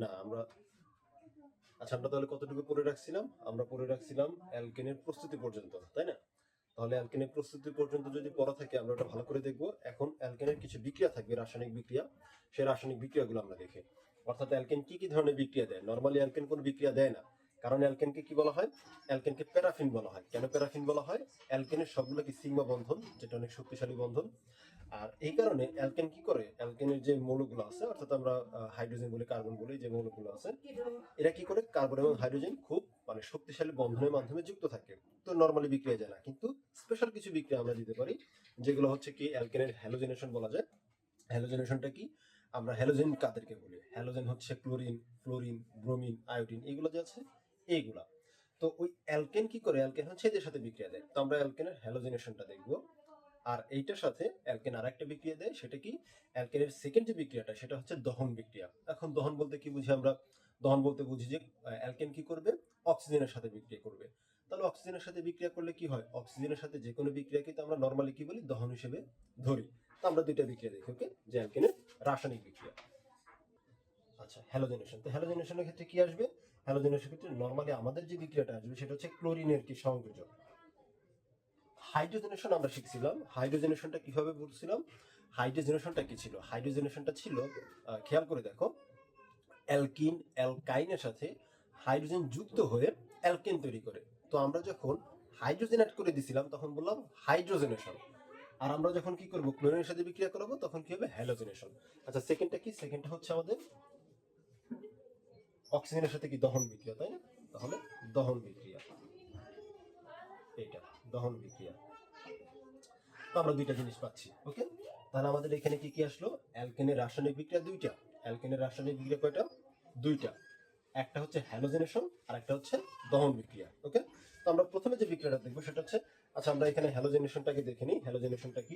না আমরা আচ্ছা আমরা তাহলে কতটুকু পড়ে রাখছিলাম? আমরা পড়ে রাখছিলাম অ্যালকেনের প্রস্তুতি পর্যন্ত, তাই না? তাহলে অ্যালকেনের প্রস্তুতি পর্যন্ত যদি পড়া থাকে আমরা ওটা ভালো করে দেখবো। এখন অ্যালকেনের কিছু বিক্রিয়া থাকবে, রাসায়নিক বিক্রিয়া। সেই রাসায়নিক বিক্রিয়াগুলো আমরা দেখি। অর্থাৎ অ্যালকেন কি কি ধরনের বিক্রিয়া দেয়। নর্মালি অ্যালকেন কোনো বিক্রিয়া দেয় না, কারণ অ্যালকেনকে কি বলা হয়? অ্যালকেনকে প্যারাফিন বলা হয়। কেন প্যারাফিন বলা হয়? অ্যালকেনের সবগুলো কি সিগমা বন্ধন, যেটা অনেক শক্তিশালী বন্ধন। আর এই কারণে অ্যালকেন কি করে, অ্যালকেনের যে মৌলগুলো আছে, অর্থাৎ আমরা হাইড্রোজেন বলি, কার্বন বলি, যে মৌলগুলো আছে, এরা কি করে কার্বন এবং হাইড্রোজেন খুব মানে শক্তিশালী বন্ধনের মাধ্যমে যুক্ত থাকে। তো নর্মালি বিক্রিয়া যায় না, কিন্তু স্পেশাল কিছু বিক্রিয়া আমরা দিতে পারি, যেগুলো হচ্ছে কি অ্যালকেনের হ্যালোজেনেশন বলা যায়। হ্যালোজেনেশনটা কি? আমরা হ্যালোজেন কাদেরকে বলি? হ্যালোজেন হচ্ছে ক্লোরিন, ফ্লোরিন, ব্রোমিন, আয়োডিন, এইগুলো যে আছে এইগুলা। তো ওই অ্যালকেন কি করে, অ্যালকেন হচ্ছে এদের সাথে বিক্রিয়া দেয়। তো আমরা অ্যালকেনের হ্যালোজেনেশনটা দেখবো। আর এইটার সাথে অ্যালকেন আর একটা বিক্রিয়া দেয়, সেটা কি? অ্যালকেনের সেকেন্ড যে বিক্রিয়াটা সেটা হচ্ছে দহন বিক্রিয়া। এখন দহন বলতে কি বুঝি আমরা? দহন বলতে বুঝি যে অ্যালকেন কি করবে, অক্সিজেনের সাথে বিক্রিয়া করবে। তাহলে অক্সিজেনের সাথে বিক্রিয়া করলে কি হয়? অক্সিজেনের সাথে যে কোনো বিক্রিয়াকে তো আমরা নর্মালি কি বলি, দহন হিসেবে ধরি। তো আমরা দুইটা বিক্রিয়া দেখি, ওকে, যে অ্যালকেনের রাসায়নিক বিক্রিয়া। আচ্ছা, হ্যালোজেনেশন। তো হ্যালোজেনেশনের ক্ষেত্রে কি আসবে? হ্যালোজেনেশনের ক্ষেত্রে নর্মালি আমাদের যে বিক্রিয়াটা আসবে সেটা হচ্ছে ক্লোরিনের কি সংযোজক। হাইড্রোজেনেশন আমরা শিখছিলাম। হাইড্রোজেনেশনটা কিভাবে বলছিলাম? হাইড্রোজেনেশনটা কি ছিল? হাইড্রোজেনেশনটা ছিল, খেয়াল করে দেখো, অ্যালকিন অ্যালকাইনের সাথে হাইড্রোজেন যুক্ত হয়ে অ্যালকেন তৈরি করে। তো আমরা যখন হাইড্রোজেন অ্যাড করে দিছিলাম তখন বললাম হাইড্রোজেনেশন। আর আমরা যখন কি করব, ক্লোরিনের সাথে বিক্রিয়া করাবো, তখন কি হবে? হ্যালোজেনেশন। আচ্ছা, সেকেন্ডটা কি? সেকেন্ডটা হচ্ছে আমাদের অক্সিজেনের সাথে কি দহন বিক্রিয়া, তাই না? তাহলে দহন বিক্রিয়া, এইটা দহন বিক্রিয়া। তো আমরা দুইটা জিনিস পাচ্ছি, ওকে। তাহলে আমাদের এখানে কি কি আসলো? অ্যালকেনের রাসায়নিক বিক্রিয়া দুইটা। অ্যালকেনের রাসায়নিক বিক্রিয়া কয়টা? দুইটা। একটা হচ্ছে হ্যালোজেনেশন আর একটা হচ্ছে দহন বিক্রিয়া, ওকে। তো আমরা প্রথমে যে বিক্রিয়াটা দেখবো সেটা হচ্ছে, আচ্ছা আমরা এখানে হ্যালোজেনেশনটাকে দেখে নিই। হ্যালোজেনেশনটা কি?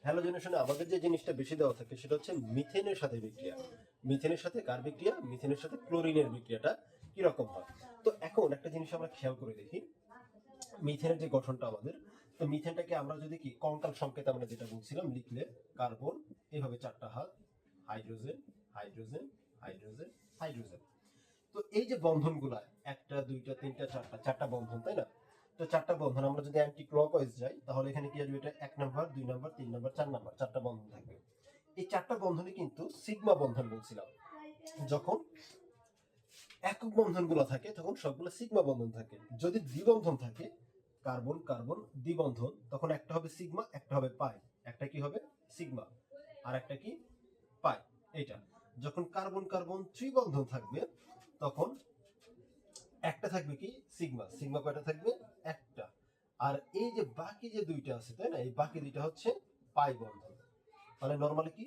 হ্যালোজেনেশনে আমাদের যে জিনিসটা বেশি দেওয়া থাকে সেটা হচ্ছে মিথেনের সাথে বিক্রিয়া। মিথেনের সাথে কার বিক্রিয়া? মিথেনের সাথে ক্লোরিনের বিক্রিয়াটা কিরকম হয়। তো এখন একটা জিনিস আমরা খেয়াল করে দেখি, মিথেনের যে গঠনটা আমাদের, তো মিথেনটাকে আমরা যদি কি কঙ্কাল সংকেত আমরা যেটা বলছিলাম লিখলে, কার্বন এভাবে চারটা হাত, হাইড্রোজেন, হাইড্রোজেন, হাইড্রোজেন, হাইড্রোজেন। তো এই যে বন্ধনগুলা, একটা দুইটা তিনটা চারটা, চারটা বন্ধন, তাই না? তো চারটা বন্ধন আমরা যদি অ্যান্টি ক্লকওয়াইজ যাই তাহলে এখানে কি আসবে? এটা 1 নাম্বার, 2 নাম্বার, 3 নাম্বার, 4 নাম্বার, চারটা বন্ধন থাকবে। এই চারটা বন্ধনই কিন্তু সিগমা বন্ধন বলছিলাম। যখন একক বন্ধনগুলো থাকে তখন সবগুলো সিগমা বন্ধন থাকে। যদি দ্বিবন্ধন থাকে, কার্বন কার্বন দ্বিবন্ধন, তখন একটা হবে সিগমা, একটা হবে পাই। একটা কি হবে? সিগমা, আর একটা কি? পাই। এটা যখন কার্বন কার্বন ত্রিবন্ধন থাকবে তখন একটা থাকবে কি? সিগমা। সিগমা কয়টা থাকবে? একটা। আর এই যে বাকি যে দুইটা আছে, তাই না, এই বাকি দুইটা হচ্ছে পাই বন্ধন। তাহলে নর্মালি কি,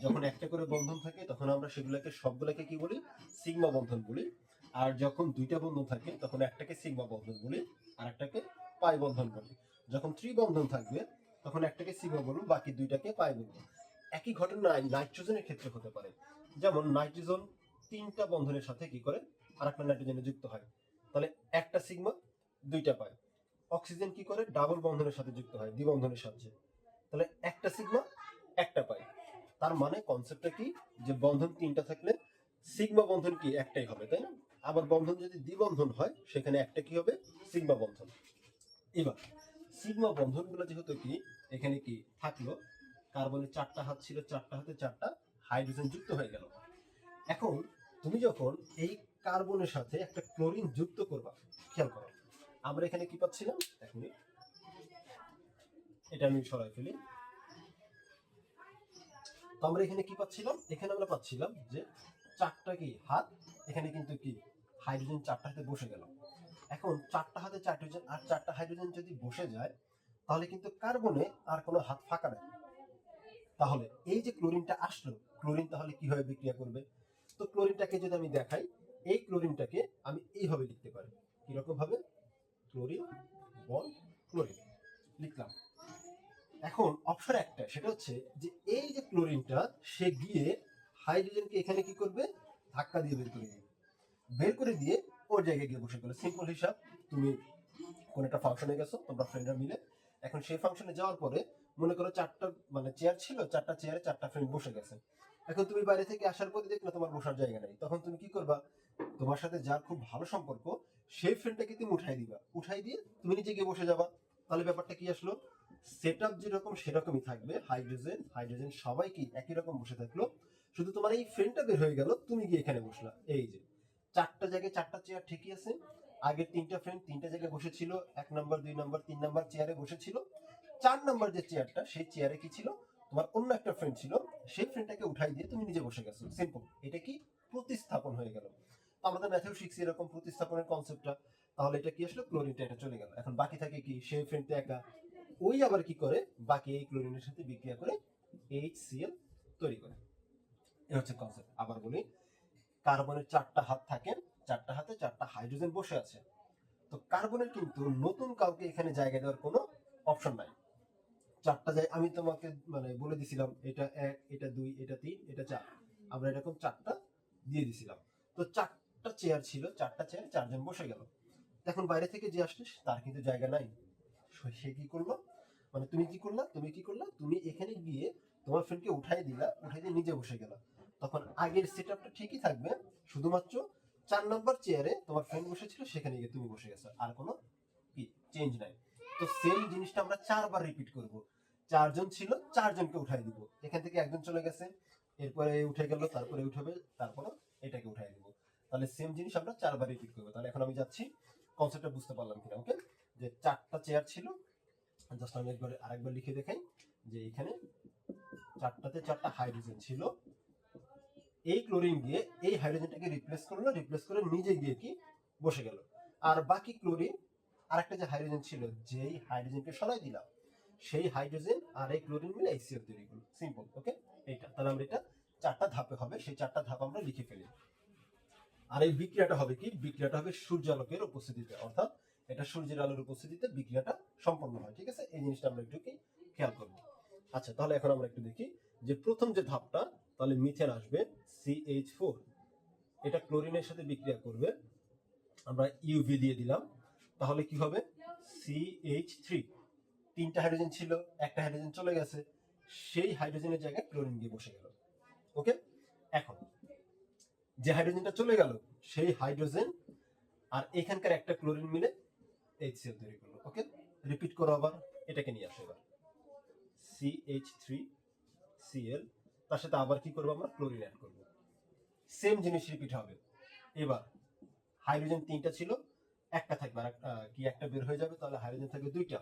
যখন একটা করে বন্ধন থাকে তখন আমরা সেগুলোকে সবগুলোকে কি বলি? সিগমা বন্ধন বলি। আর যখন দুইটা বন্ধন থাকে তখন একটাকে সিগমা বন্ধন বলি, আর একটাকে পাই বন্ধন বলি। যখন ত্রিবন্ধন থাকবে তখন একটাকে সিগমা বলবো, বাকি দুইটাকে পাই বলবো। একই ঘটনা নাইট্রোজেনের ক্ষেত্রে হতে পারে। যেমন নাইট্রোজেন তিনটা বন্ধনের সাথে কি করে আর একটা নাইট্রোজেনে যুক্ত হয়, তাহলে একটা সিগমা, দুইটা পাই। অক্সিজেন কি করে? ডাবল বন্ধনের সাথে যুক্ত হয়, দ্বিবন্ধনের সাহায্যে, তাহলে একটা সিগমা, একটা পাই। তার মানে কনসেপ্টটা কি, যে বন্ধন তিনটা থাকলে সিগমা বন্ধন কি একটাই হবে, তাই না? আবার বন্ধন যদি দ্বিবন্ধন হয় সেখানে একটা কি হবে? সিগমা বন্ধন। এবার সিগমা বন্ধন গুলো যেহেতু কি এখানে কি থাকলো, কার্বনের চারটা হাত ছিল, চারটা হাতে চারটা হাইড্রোজেন যুক্ত হয়ে গেল। এখন তুমি যখন এই কার্বনের সাথে একটা ক্লোরিন যুক্ত করবা, খেয়াল করো আমরা এখানে কি পাচ্ছিলাম, এক মিনিট, এটা আমি সরাই ফেলি। তো আমরা এখানে কি পাচ্ছিলাম? এখানে আমরা পাচ্ছিলাম যে চারটা কি হাত, এখানে কিন্তু কি হাইড্রোজেন চারটা হাতে বসে গেল। এখন চারটা হাতে চারটা হাইড্রোজেন আর চারটা হাইড্রোজেন যদি বসে যায় তাহলে কিন্তু কার্বনে আর কোনো হাত ফাঁকা নেই। তাহলে এই যে ক্লোরিনটা আসলো, ক্লোরিন তাহলে কিভাবে বিক্রিয়া করবে? তো ক্লোরিনটাকে যদি আমি দেখাই, এই ক্লোরিনটাকে আমি এইভাবে লিখতে পারি। কিরকম ভাবে? ক্লোরিন বল ক্লোরিন লিখলাম। এখন অপশন একটা, সেটা হচ্ছে যে এই যে ক্লোরিনটা সে গিয়ে হাইড্রোজেনকে এখানে কি করবে? ধাক্কা দিয়ে বের করে দিবে। বের করে দিয়ে ওর জায়গায় গিয়ে বসে গেল। সিম্পল হিসাব, তুমি কোন একটা ফাংশনে গেছো তোমরা ফ্রেন্ডরা মিলে, এখন সেই ফাংশনে যাওয়ার পরে মনে করো চারটা মানে চেয়ার ছিল, চারটা চেয়ারে চারটা ফ্রেন্ড বসে গেছে। এখন তুমি বাইরে থেকে আসার পরে দেখলে তোমার বসার জায়গা নেই, তখন তুমি কি করবা? তোমার সাথে যার খুব ভালো সম্পর্ক সেই ফ্রেন্ডটাকে তুমি উঠাই দিবা, উঠাই দিয়ে তুমি নিজে গিয়ে বসে যাবা। তাহলে ব্যাপারটা কি আসলো? সেট আপ যেরকম সেরকমই থাকবে, হাইড্রোজেন হাইড্রোজেন সবাই কি একই রকম বসে থাকলো, শুধু তোমার এই ফ্রেন্ডটা বের হয়ে গেল, তুমি গিয়ে এখানে বসলা। এই যে চারটা জায়গায় চারটা চেয়ার ঠিকই আছে, আগের তিনটা ফ্রেন্ড তিনটা জায়গায় বসেছিল, 1 নম্বর 2 নম্বর 3 নম্বর চেয়ারে বসেছিল। 4 নম্বর যে চেয়ারটা, সেই চেয়ারে কি ছিল? তোমার অন্য একটা ফ্রেন্ড ছিল, সেই ফ্রেন্ডটাকে উঠাই দিয়ে তুমি নিজে বসে গেছো। সিম্পল, এটা কি প্রতিস্থাপন হয়ে গেল। আমাদের ম্যাথেও শিখছি এরকম প্রতিস্থাপনের কনসেপ্টটা। তাহলে এটা কি আসলো? ক্লোরিনটা এটা চলে গেল। এখন বাকি থাকে কি? সেই ফ্রেন্ডটা একা, ওই আবার কি করে? বাকি এই ক্লোরিনের সাথে বিক্রিয়া করে HCl তৈরি করে। এটা হচ্ছে কনসেপ্ট। আবার বলি, কার্বনের 4টা হাত থাকে, 4টা হাতে 4টা হাইড্রোজেন বসে আছে। তো কার্বনের কিন্তু নতুন কাউকে এখানে জায়গা দেওয়ার কোনো অপশন নাই। 4টা জায়গা আমি তোমাকে মানে বলে দিছিলাম, এটা 1, এটা 2, এটা 3, এটা 4, আমরা এরকম 4টা দিয়ে দিছিলাম। তো 4টা চেয়ার ছিল, 4টা চেয়ার 4জন বসে গেল। এখন বাইরে থেকে যে আসলে তার কিন্তু জায়গা নাই। সে কি করলো? মানে তুমি কি করলা? তুমি এখানে গিয়ে তোমার ফ্রেন্ডকে উঠাই দিলা, উঠাই দিয়ে নিজে বসে গেলা। তখন আগের সেটআপটা ঠিকই থাকবে, শুধুমাত্র 4 নম্বর চেয়ারে তোমার ফ্রেন্ড বসেছিল, সেখানে গিয়ে তুমি বসে গেছো, আর কোনো কি চেঞ্জ নাই। তো সেম জিনিসটা আমরা 4বার রিপিট করব। 4জন ছিল, 4জনকে উঠাই দিব, এখান থেকে একজন চলে গেছে, এরপরে উঠে গেল, তারপরে উঠাবে, তারপরে এটাকে উঠাই দিব। তাহলে সেম জিনিস আমরা 4বার রিপিট করবো। তাহলে এখন আমি যাচ্ছি, কনসেপ্টটা বুঝতে পারলাম কিনা? ওকে, যে 4টা চেয়ার ছিল, জাস্ট আমি আরেকবার লিখে দেখাই, যে এখানে 4টাতে 4টা হাইড্রোজেন ছিল, এই ক্লোরিন গিয়ে এই হাইড্রোজেনটাকে রিপ্লেস করলো, রিপ্লেস করে নিজে গিয়ে কি বসে গেল। আর বাকি ক্লোরিন, আরেকটা যে হাইড্রোজেন ছিল, যেই হাইড্রোজেনকে সরাই দিলাম, সেই হাইড্রোজেন আর এই ক্লোরিন মিলে HCl তৈরি করলো। সিম্পল। ওকে, এইটা তাহলে আমরা এটা 4টা ধাপে হবে, সেই 4টা ধাপ আমরা লিখে ফেলি। আর এই বিক্রিয়াটা হবে কি? বিক্রিয়াটা হবে সূর্যালোকের উপস্থিতিতে, অর্থাৎ এটা সূর্যের আলোর উপস্থিতিতে বিক্রিয়াটা সম্পন্ন হয়। ঠিক আছে, এই জিনিসটা আমরা একটু কি খেয়াল করবো। আচ্ছা, তাহলে এখন আমরা একটু দেখি যে প্রথম যে ধাপটা, তাহলে মিথেন আসবে CH4, এটা ক্লোরিনের সাথে বিক্রিয়া করবে, আমরা ইউভি দিয়ে দিলাম। তাহলে কি হবে? CH3, 3টা হাইড্রোজেন ছিল, একটা হাইড্রোজেন চলে গেছে, সেই হাইড্রোজেনের জায়গায় ক্লোরিন গিয়ে বসে গেল। ওকে, এখন যে হাইড্রোজেনটা চলে গেল, সেই হাইড্রোজেন আর এখানকার একটা ক্লোরিন মিলে HCl তৈরি করলো। ওকে, রিপিট করো আবার, এটাকে নিয়ে আসো এবার, CH3Cl, তার সাথে আবার কি করবো? আমরা ক্লোরিন অ্যাড করবো, সেম জিনিস রিপিট হবে। এবার হাইড্রোজেন 3টা ছিল, একটা থাকবে, আর কি একটা বের হয়ে যাবে, তাহলে হাইড্রোজেন থাকবে 2টা।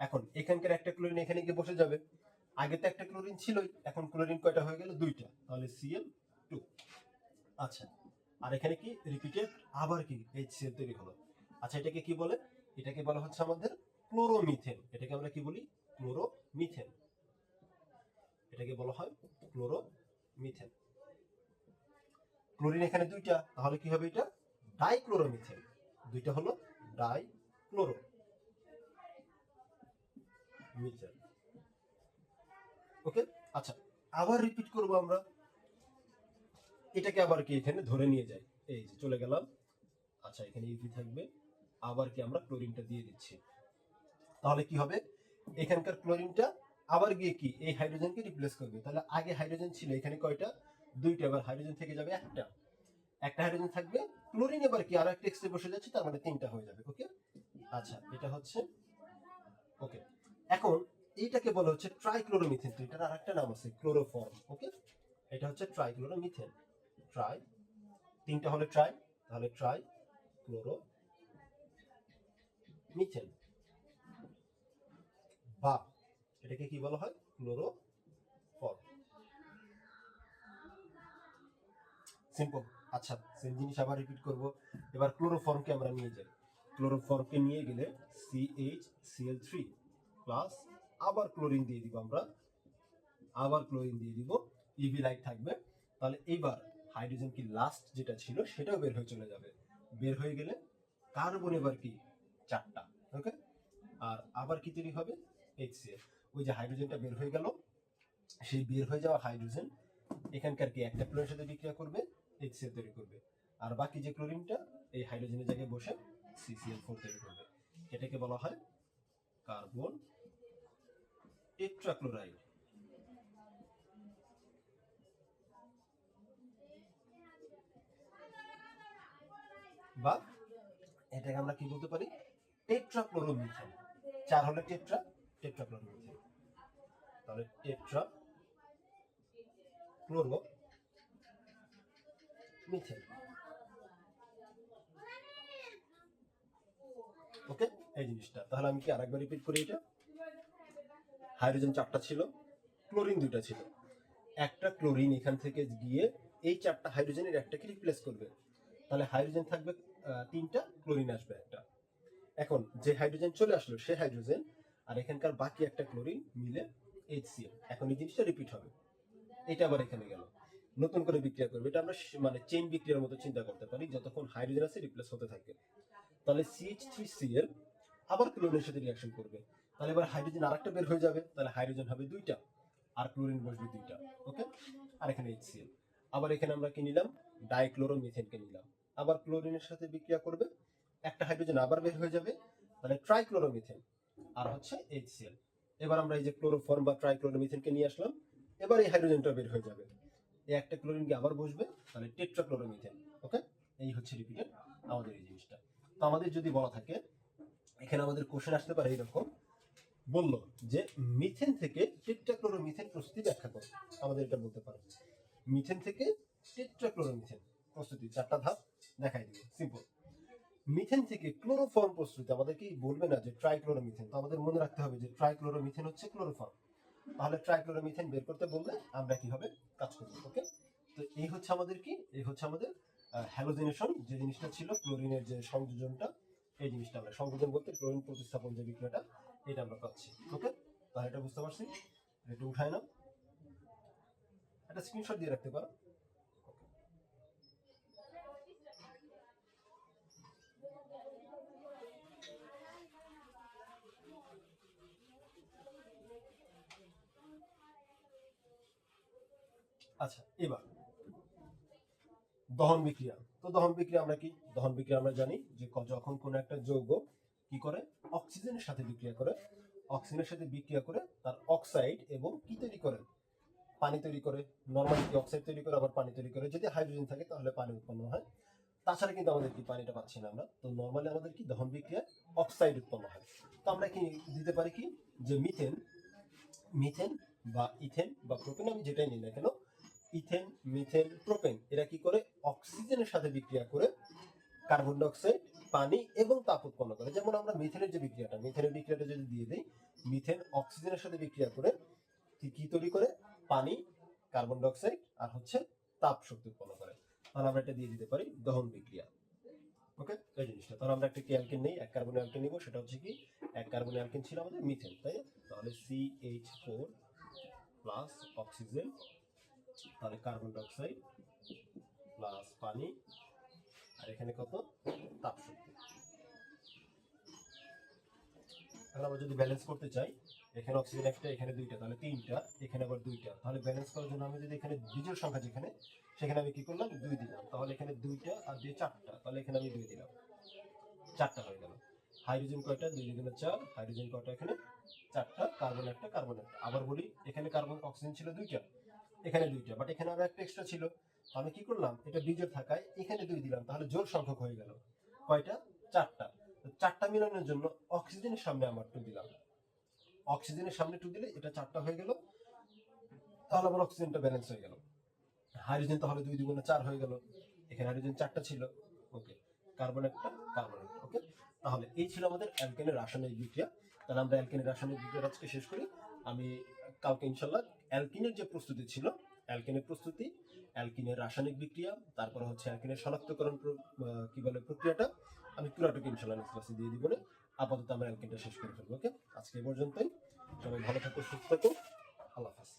এখন এখানকার একটা ক্লোরিন এখানে গিয়ে বসে যাবে, আগে তো একটা ক্লোরিন ছিলই, এখন ক্লোরিন কয়টা হয়ে গেল? 2টা, তাহলে Cl2। আচ্ছা, আর এখানে কি রিপিটেড আবার কি HCl তৈরি হলো। আচ্ছা, এটাকে কি বলে? এটাকে বলা হচ্ছে আমাদের ক্লোরোমিথেন। এটাকে আমরা কি বলি? ক্লোরোমিথেন। এটাকে বলা হয় ক্লোরোমিথেন। ক্লোরিন এখানে 2টা, তাহলে কি হবে? এটা ডাইক্লোরোমিথেন। 2টা হলো ডাইক্লোরোমিথেন। ওকে, আচ্ছা, আবার রিপিট করব আমরা, এটাকে আবার কি এখানে ধরে নিয়ে যাই, এই যে চলে গেলাম। আচ্ছা, এখানে ইউভি থাকবে, আবার কি আমরা ক্লোরিনটা দিয়ে দিচ্ছি, তাহলে কি হবে? এখানকার ক্লোরিনটা আবার গিয়ে কি এই হাইড্রোজেনকে রিপ্লেস করবে। তাহলে আগে হাইড্রোজেন ছিল এখানে কয়টা? 2টা, এবার হাইড্রোজেন থেকে যাবে একটা, একটা হাইড্রোজেন থাকবে, ক্লোরিন এবার কি আরো একটা এক্সট্রা বসে যাচ্ছে, তার মানে 3টা হয়ে যাবে। ওকে, আচ্ছা, এটা হচ্ছে ওকে। এখন এইটাকে বলা হচ্ছে ট্রাইক্লোরোমিথেন, তো এটার আরেকটা নাম আছে ক্লোরোফর্ম। ওকে, এটা হচ্ছে ট্রাইক্লোরোমিথেন। ট্রাই, 3টা হলে ট্রাই, তাহলে ট্রাই ক্লোরোমিথেন, বা এটাকে কি বলা হয়? ক্লোরোফর্ম। সিম্পল। আচ্ছা, সেম জিনিস আবার রিপিট করব। এবার ক্লোরোফর্মকে আমরা নিয়ে যাই, ক্লোরোফর্মকে নিয়ে গেলে CHCl3 প্লাস আবার ক্লোরিন দিয়ে দিব আমরা, আবার ক্লোরিন দিয়ে দিব, ইভি লাইট থাকবে। তাহলে এইবার হাইড্রোজেন কি লাস্ট যেটা ছিল সেটাও বের হয়ে চলে যাবে। বের হয়ে গেলে কার্বন এবার কি 4টা। ওকে, আর আবার কি তৈরি হবে? HCl। ওই যে হাইড্রোজেনটা বের হয়ে গেল, সেই বের হয়ে যাওয়া হাইড্রোজেন এখানকার কি একটা ক্লোরিনের সাথে বিক্রিয়া করবে, HCl তৈরি করবে, আর বাকি যে ক্লোরিনটা এই হাইড্রোজেনের জায়গায় বসে CCl4 তৈরি করবে। এটাকে বলা হয় কার্বন টেট্রাক্লোরাইড। বা এটাকে আমরা কি বলতে পারি, টেট্রাক্লোরোমিথেন। 4 হলে টেট্রাক্লোরোমিথেন। তাহলে টেট্রাক্লোরোমিথেন। ওকে, এই জিনিসটা তাহলে আমি কি আরেকবার রিপিট করি, এটা হাইড্রোজেন 4টা ছিল, ক্লোরিন 2টা ছিল। একটা ক্লোরিন এখান থেকে গিয়ে এই 4টা হাইড্রোজেনের একটাকে রিপ্লেস করবে, তাহলে হাইড্রোজেন থাকবে 3টা, ক্লোরিন আসবে একটা। এখন যে হাইড্রোজেন চলে আসলো সে হাইড্রোজেন আর এখানকার বাকি একটা ক্লোরিন মিলে HCl। এখন এই জিনিসটা রিপিট হবে, এটা আবার এখানে গেল, নতুন করে বিক্রিয়া করবে। এটা আমরা মানে চেইন বিক্রিয়ার মতো চিন্তা করতে পারি, যতক্ষণ হাইড্রোজেন আছে রিপ্লেস হতে থাকে। তাহলে CH3Cl আবার ক্লোরিনের সাথে রিঅ্যাকশন করবে, তাহলে এবার হাইড্রোজেন আরেকটা বের হয়ে যাবে, তাহলে হাইড্রোজেন হবে 2টা আর ক্লোরিন বসবে 2টা। ওকে, আর এখানে HCl। আবার এখানে আমরা কি নিলাম, ডাইক্লোরোমিথেনকে নিলাম, আবার ক্লোরিনের সাথে বিক্রিয়া করবে, একটা হাইড্রোজেন আবার বের হয়ে যাবে, তাহলে ট্রাইক্লোরোমিথেন আর হচ্ছে HCl। এবার আমরা এই যে ক্লোরোফর্ম বা ট্রাইক্লোরোমিথেনকে নিয়ে আসলাম, এবার এই হাইড্রোজেনটা বের হয়ে যাবে, এই একটা ক্লোরিন গিয়ে আবার বসবে, তাহলে টেট্রাক্লোরোমিথেন। ওকে, এই হচ্ছে রিপিটেড আমাদের এই জিনিসটা। তো আমাদের যদি বলা থাকে, এখানে আমাদের কোশ্চেন আসতে পারে এরকম, বললো যে মিথেন থেকে টেট্রাক্লোরোমিথেন প্রস্তুতি ব্যাখ্যা করো। আমাদের এটা বলতে পারে মিথেন থেকে টেট্রাক্লোরোমিথেন প্রস্তুতি 4টা ধাপ দেখাই দিবে, সিম্পল। মিথেন থেকে ক্লোরোফর্ম প্রস্তুতি আমাদের কি বলবে না যে ট্রাইক্লোরোমিথেন, তো আমাদের মনে রাখতে হবে যে ট্রাইক্লোরোমিথেন হচ্ছে ক্লোরোফর্ম, তাহলে ট্রাইক্লোরোমিথেন বের করতে বললে আমরা কিভাবে কাজ করব। ওকে, তো এই হচ্ছে আমাদের কি, এই হচ্ছে আমাদের হ্যালোজেনেশন যে জিনিসটা ছিল, ক্লোরিনের যে সংযোজনটা, এই জিনিসটা আমরা সংযোজন বলতে ক্লোরিন প্রতিস্থাপন যে বিক্রিয়াটা, এটা আমরা পাচ্ছি। ওকে, তাহলে এটা বুঝতে পারছি, একটু উঠায় নাও, একটা স্ক্রিনশট দিয়ে রাখতে পারো। আচ্ছা, এবার দহন বিক্রিয়া। তো দহন বিক্রিয়া আমরা কি, দহন বিক্রিয়া আমরা জানি যে যখন কোনো একটা যৌগ কি করে, অক্সিজেনের সাথে বিক্রিয়া করে, অক্সিজেনের সাথে বিক্রিয়া করে তার অক্সাইড এবং কি তৈরি করে, পানি তৈরি করে। নর্মালি কি অক্সাইড তৈরি করে আবার পানি তৈরি করে, যদি হাইড্রোজেন থাকে তাহলে পানি উৎপন্ন হয়, তাছাড়া কিন্তু আমাদের কি পানিটা পাচ্ছি না আমরা। তো নর্মালি আমাদের কি দহন বিক্রিয়া অক্সাইড উৎপন্ন হয়। তো আমরা কি দিতে পারি কি, যে মিথেন, মিথেন বা ইথেন বা প্রোপেন, আমি যেটাই নিই না কেন, ইথেন, মিথেন, প্রোপেন, এরা কি করে অক্সিজেনের সাথে বিক্রিয়া করে কার্বন ডাইঅক্সাইড, পানি এবং তাপ উৎপন্ন করে। যেমন আমরা মিথেনের যে বিক্রিয়াটা, মিথেনের বিক্রিয়াটা যদি দিয়ে দিই, মিথেন অক্সিজেনের সাথে বিক্রিয়া করে কি তৈরি করে, পানি, কার্বন ডাইঅক্সাইড আর হচ্ছে তাপ শক্তি উৎপন্ন করে। তাহলে আমরা এটা দিয়ে দিতে পারি দহন বিক্রিয়া। ওকে, এই জিনিসটা তাহলে আমরা একটা কি অ্যালকেন নেই, এক কার্বন অ্যালকেন নিব, সেটা হচ্ছে কি, এক কার্বন অ্যালকেন ছিল আমাদের মিথেন, তাই না? তাহলে CH4 প্লাস অক্সিজেন, তাহলে কার্বন ডাইঅক্সাইড প্লাস পানি, আর এখানে কত, তাপ শক্তি। এখন আমরা যদি ব্যালেন্স করতে চাই, এখানে অক্সিজেন একটা, এখানে 2টা, তাহলে 3টা, এখানে আবার 2টা, তাহলে ব্যালেন্স করার জন্য আমি যদি এখানে বিজোড় সংখ্যা যেখানে, সেখানে আমি কি করলাম, 2 দিলাম, তাহলে এখানে 2টা আর 2 4টা, তাহলে এখানে আমি 2 দিলাম, 4টা হয়ে গেল। হাইড্রোজেন কয়টা, 2 2 4, হাইড্রোজেন কয়টা এখানে, 4টা, কার্বন একটা, কার্বন একটা। আবার বলি, এখানে কার্বন অক্সিজেন ছিল 2টা, এখানে 2টা, বাট এখানে আরো একটা এক্সট্রা ছিল, আমি কি করলাম, এটা বিজোড় থাকায় এখানে 2 দিলাম, তাহলে জোড় সংখ্যক হয়ে গেল কয়টা, 4টা। 4টা মিলানোর জন্য অক্সিজেনের সামনে আমার 2 দিলাম, অক্সিজেনের সামনে 2 দিলে এটা 4টা হয়ে গেল, তাহলে আমার অক্সিজেনটা ব্যালেন্স হয়ে গেল। হাইড্রোজেন তাহলে 2 2 4 হয়ে গেল, এখানে হাইড্রোজেন 4টা ছিল। ওকে, কার্বন একটা, কার্বন একটা। ওকে, তাহলে এই ছিল আমাদের অ্যালকেনের রাসায়নিক বিক্রিয়া। তাহলে আমরা অ্যালকেনের রাসায়নিক বিক্রিয়া আজকে শেষ করি। আমি কালকে ইনশাল্লাহ অ্যালকিনের যে প্রস্তুতি ছিল, অ্যালকেনের প্রস্তুতি, অ্যালকিনের রাসায়নিক বিক্রিয়া, তারপরে হচ্ছে অ্যালকিনের শনাক্তকরণ কি বলে প্রক্রিয়াটা, আমি পুরাটুকু ইনশাল্লাহ নেক্সট ক্লাসে দিয়ে দিব। আপাতত আমরা অ্যালকেনটা শেষ করে ফেলবো। ওকে, আজকে এই পর্যন্তই। সবাই ভালো থাকো, সুস্থ থাকো, আল্লাহ হাফেজ।